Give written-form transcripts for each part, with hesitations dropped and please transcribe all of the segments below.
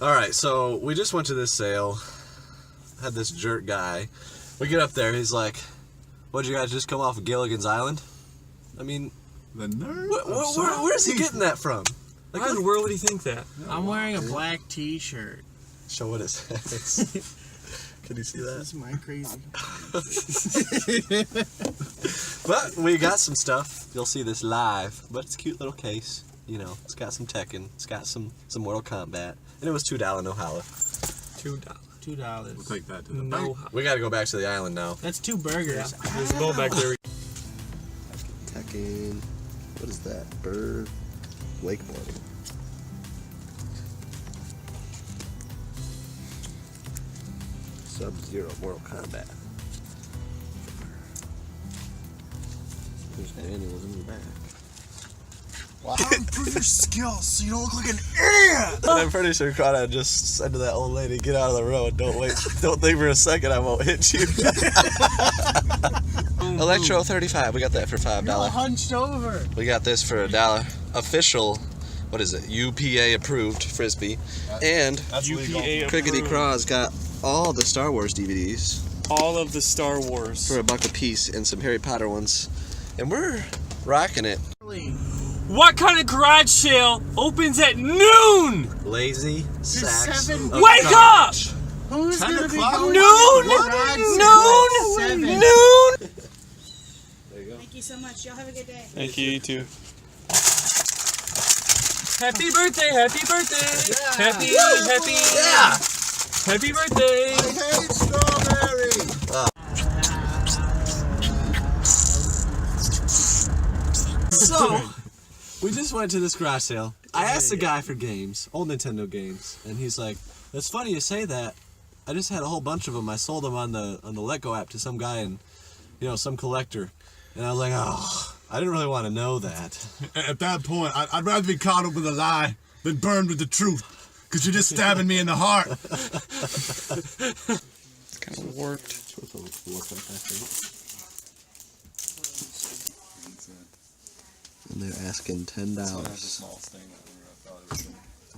Alright, so we just went to this sale. Had this jerk guy. We get up there, he's like, what'd you guys just come off of Gilligan's Island? I mean, the nerd? Where's he getting that from? Like, why in the world would he think that? I'm wearing a black t-shirt. Show what it says. Can you see that? This is my crazy. But we got some stuff. You'll see this live. But it's a cute little case. You know, it's got some Tekken. It's got some Mortal Kombat. And it was $2 no holla. $2. We'll take that to the No. bank. We gotta go back to the island now. That's 2 burgers. Yeah. There's a boat back there. Tekken. What is that? Bird. Wakeboarding. Sub-Zero Mortal Kombat. There's manuals in the back. Wow. Improve your skills so you don't look like an idiot! And I'm pretty sure Conrad just said to that old lady, get out of the road, don't think for a second I won't hit you. Electro 35, we got that for $5. You're all hunched over. We got this for $1. Official, what is it, UPA approved Frisbee. And UPA Crickety approved. Craw's got all the Star Wars DVDs. All of the Star Wars. For $1 a piece and some Harry Potter ones. And we're rocking it. What kind of garage sale opens at noon? Lazy sacks. Wake up! Who's 10 gonna be o'clock? going Noon! to the garage sale Noon! at 7? Noon! There you go. Thank you so much. Y'all have a good day. Thank you, you too. Happy birthday, happy birthday! Yeah. Happy, Woo! happy, Yeah! happy birthday! I hate strawberry! So, we just went to this garage sale. I asked the guy for games, old Nintendo games, and he's like, "It's funny you say that. I just had a whole bunch of them. I sold them on the Let Go app to some guy and some collector." And I was like, "Oh, I didn't really want to know that." At that point, I'd rather be caught up with a lie than burned with the truth. Because you're just stabbing me in the heart. It's kind of warped. And they're asking $10.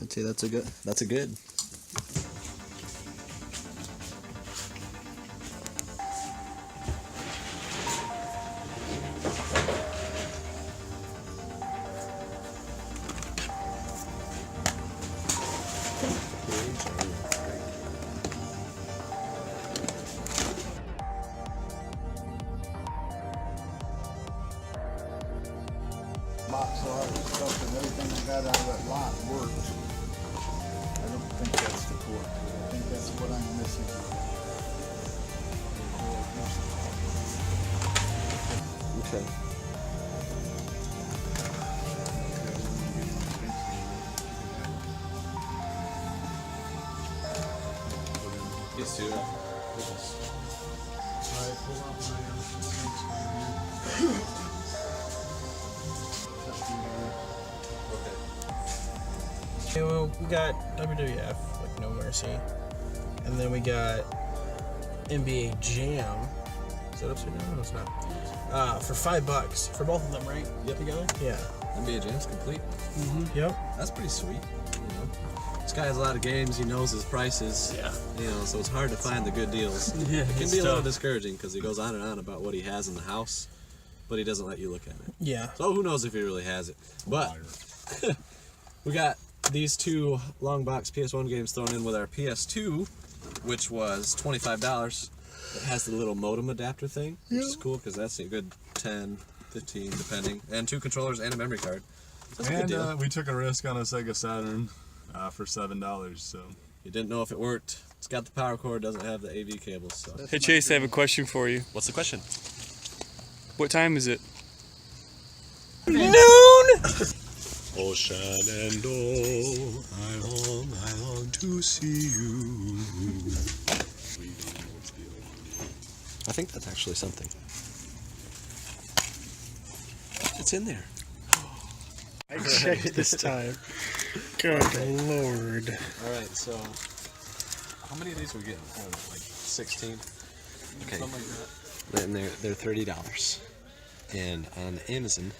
I'd say that's a good. Box lot of stuff and everything I got out of that lot worked. I don't think that's the cord. I think that's what I'm missing. Okay. These two. Alright, pull out my Okay, well, we got WWF, like No Mercy, and then we got NBA Jam. Is that upside down? No, it's not. For $5 for both of them, right? Yep. Together? Yeah. NBA Jam's complete. Yep. That's pretty sweet. This guy has a lot of games. He knows his prices. Yeah. So it's hard to find the good deals. Yeah, It can it's be a little tough. discouraging because he goes on and on about what he has in the house, but he doesn't let you look at it. Yeah. So who knows if he really has it. But we got these two long box PS1 games thrown in with our PS2, which was $25. It has the little modem adapter thing, which is cool because that's a good 10, 15 depending, and 2 controllers and a memory card. That's a good deal. And we took a risk on a Sega Saturn for $7, so. You didn't know if it worked. It's got the power cord, doesn't have the AV cables. So. Hey Chase, I have a question for you. What's the question? What time is it? Noon! Oh Shenandoah, I long to see you. I think that's actually something. It's in there. I checked this time. Good lord. Alright, so how many of these are we getting? I don't know, like 16? Okay. Something like that. And they're $30. And on Amazon,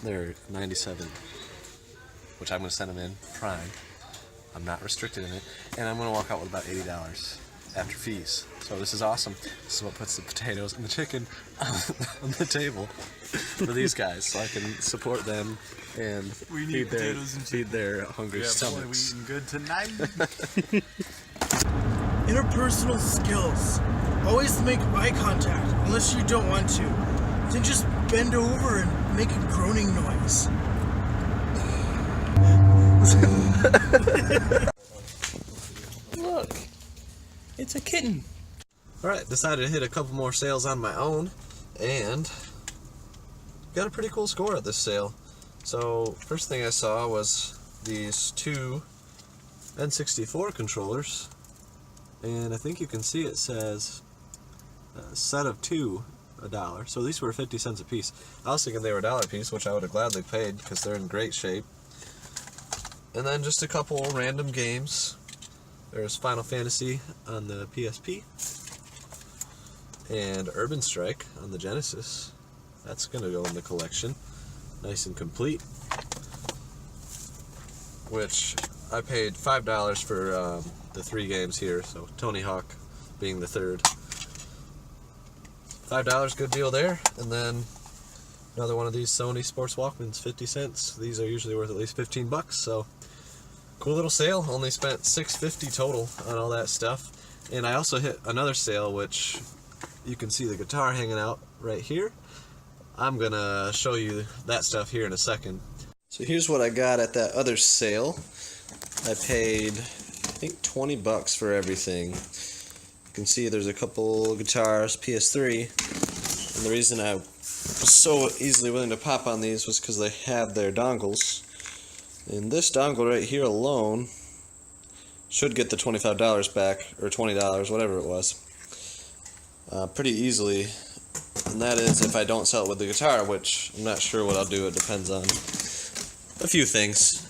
they're $97, which I'm gonna send them in Prime. I'm not restricted in it, and I'm going to walk out with about $80 after fees. So this is awesome. This is what puts the potatoes and the chicken on the table for these guys, so I can support them and feed their hungry stomachs. Boy, we eating good tonight. Interpersonal skills. Always make eye contact, unless you don't want to. Then just bend over and make a groaning noise. Look, it's a kitten. Alright, decided to hit a couple more sales on my own, and got a pretty cool score at this sale. So, first thing I saw was these two N64 controllers, and I think you can see it says set of two, $1. So these were 50 cents a piece. I was thinking they were $1 a piece, which I would have gladly paid because they're in great shape. And then just a couple random games. There's Final Fantasy on the PSP and Urban Strike on the Genesis. That's gonna go in the collection, nice and complete. Which I paid $5 for the 3 games here, so Tony Hawk being the third. $5, good deal there. And then another one of these Sony Sports Walkmans, 50 cents. These are usually worth at least 15 bucks, so cool little sale. Only spent $6.50 total on all that stuff. And I also hit another sale, which you can see the guitar hanging out right here. I'm gonna show you that stuff here in a second. So here's what I got at that other sale. I paid, I think, 20 bucks for everything. You can see there's a couple guitars, PS3, and the reason I was so easily willing to pop on these was because they have their dongles. And this dongle right here alone should get the $25 back, or $20, whatever it was, pretty easily. And that is if I don't sell it with the guitar, which I'm not sure what I'll do. It depends on a few things.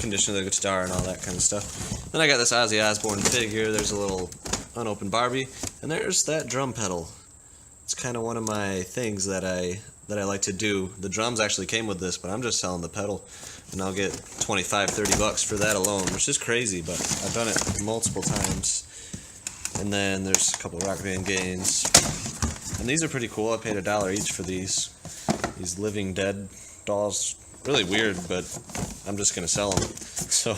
Condition of the guitar and all that kind of stuff. Then I got this Ozzy Osbourne figure. There's a little unopened Barbie, and there's that drum pedal. It's kind of one of my things that I like to do. The drums actually came with this, but I'm just selling the pedal, and I'll get 25, 30 bucks for that alone, which is crazy, but I've done it multiple times. And then there's a couple Rock Band games, and these are pretty cool. I paid $1 each for these Living Dead dolls. Really weird, but I'm just gonna sell them. So,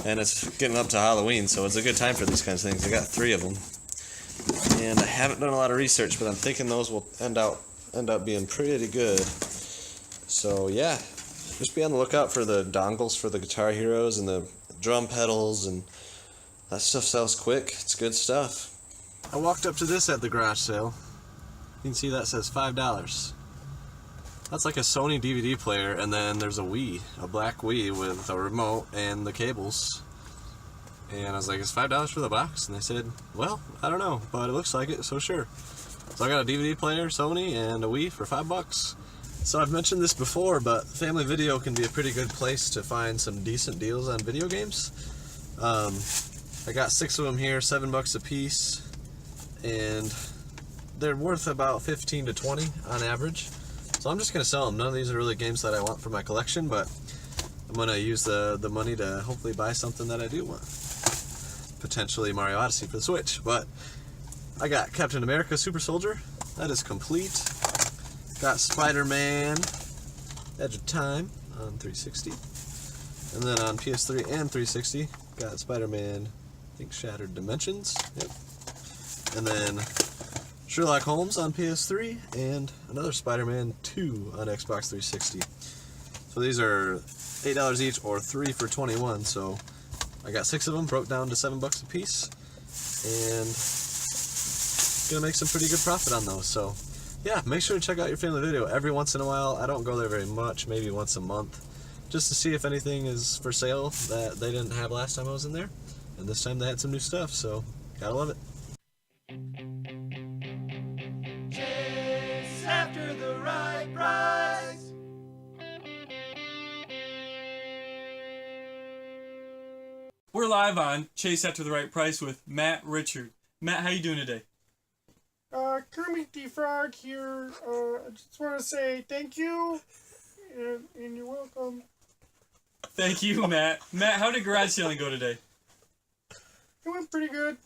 and it's getting up to Halloween, so it's a good time for these kinds of things. I got 3 of them, and I haven't done a lot of research, but I'm thinking those will end up being pretty good. So yeah, just be on the lookout for the dongles for the Guitar Heroes and the drum pedals, and that stuff sells quick. It's good stuff. I walked up to this at the garage sale. You can see that says $5. That's like a Sony DVD player, and then there's a Wii, a black Wii with a remote and the cables. And I was like, it's $5 for the box? And they said, well, I don't know, but it looks like it, so sure. So I got a DVD player, Sony, and a Wii for $5. So I've mentioned this before, but Family Video can be a pretty good place to find some decent deals on video games. I got 6 of them here, $7 a piece, and they're worth about 15 to 20 on average. So I'm just going to sell them. None of these are really games that I want for my collection, but I'm going to use the money to hopefully buy something that I do want. Potentially Mario Odyssey for the Switch. But I got Captain America Super Soldier. That is complete. Got Spider-Man Edge of Time on 360. And then on PS3 and 360, got Spider-Man, I think, Shattered Dimensions. Yep. And then Sherlock Holmes on PS3, and another Spider-Man 2 on Xbox 360. So these are $8 each, or 3 for 21. So I got 6 of them, broke down to $7 a piece, and gonna make some pretty good profit on those. So yeah, make sure to check out your Family Video every once in a while. I don't go there very much, maybe once a month, just to see if anything is for sale that they didn't have last time I was in there. And this time they had some new stuff, so gotta love it. Chase after the right price. We're live on Chase After the Right Price with Matt Richard. Matt, how you doing today? Kermit the Frog here. I just want to say thank you, and you're welcome. Thank you, Matt. Matt, how did garage sailing go today? It went pretty good.